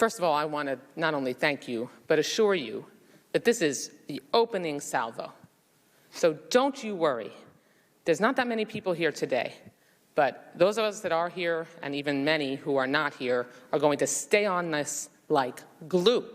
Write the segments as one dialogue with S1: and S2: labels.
S1: First of all, I want to not only thank you, but assure you that this is the opening salvo. So don't you worry. There's not that many people here today, but those of us that are here, and even many who are not here, are going to stay on this like glue.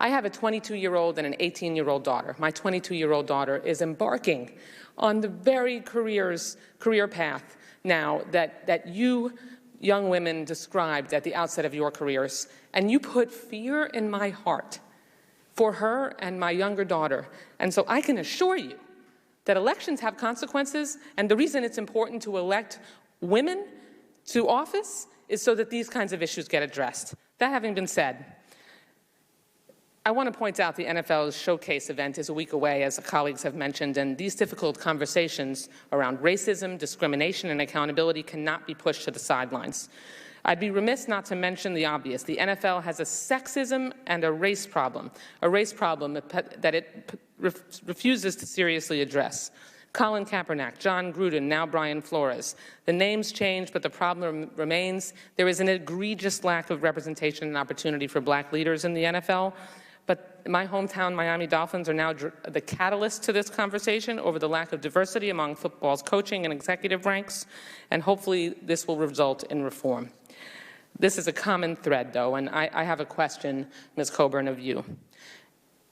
S1: I have a 22-year-old and an 18-year-old daughter. My 22-year-old daughter is embarking on the very career path now that you young women described at the outset of your careers, and you put fear in my heart for her and my younger daughter. And so I can assure you that elections have consequences, and the reason it's important to elect women to office is so that these kinds of issues get addressed. That having been said, I want to point out the NFL's Showcase event is a week away, as the colleagues have mentioned, and these difficult conversations around racism, discrimination, and accountability cannot be pushed to the sidelines. I'd be remiss not to mention the obvious. The NFL has a sexism and a race problem that it refuses to seriously address. Colin Kaepernick, John Gruden, now Brian Flores. The names change, but the problem remains. There is an egregious lack of representation and opportunity for black leaders in the NFL. But my hometown Miami Dolphins are now the catalyst to this conversation over the lack of diversity among football's coaching and executive ranks, and hopefully this will result in reform. This is a common thread, though, and I have a question, Ms. Coburn, of you.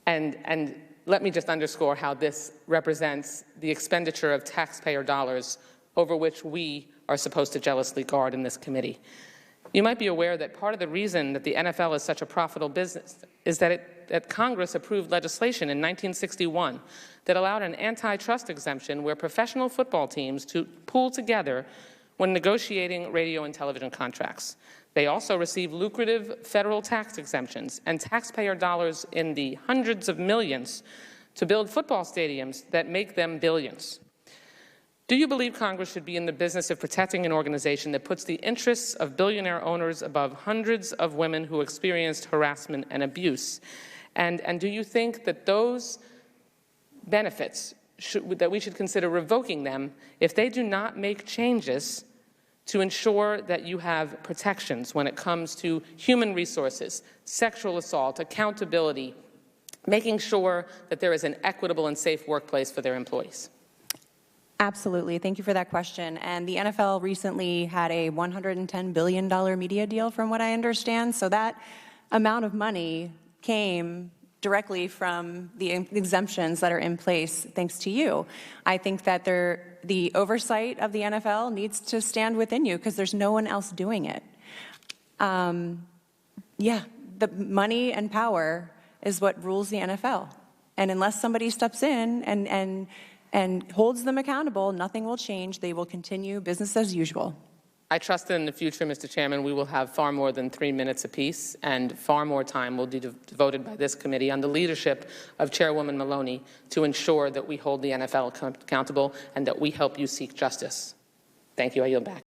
S1: And let me just underscore how this represents the expenditure of taxpayer dollars over which we are supposed to jealously guard in this committee. You might be aware that part of the reason that the NFL is such a profitable business is that Congress approved legislation in 1961 that allowed an antitrust exemption where professional football teams to pool together when negotiating radio and television contracts. They also receive lucrative federal tax exemptions and taxpayer dollars in the hundreds of millions to build football stadiums that make them billions. Do you believe Congress should be in the business of protecting an organization that puts the interests of billionaire owners above hundreds of women who experienced harassment and abuse? And do you think that those benefits, that we should consider revoking them if they do not make changes to ensure that you have protections when it comes to human resources, sexual assault, accountability, making sure that there is an equitable and safe workplace for their employees?
S2: Absolutely. Thank you for that question. And the NFL recently had a $110 billion media deal, from what I understand. So that amount of money came directly from the exemptions that are in place thanks to you. I think that the oversight of the NFL needs to stand within you because there's no one else doing it. Yeah, the money and power is what rules the NFL. And unless somebody steps in and holds them accountable, nothing will change. They will continue business as usual.
S1: I trust that in the future, Mr. Chairman, we will have far more than 3 minutes apiece, and far more time will be devoted by this committee on the leadership of Chairwoman Maloney to ensure that we hold the NFL accountable and that we help you seek justice. Thank you. I yield back.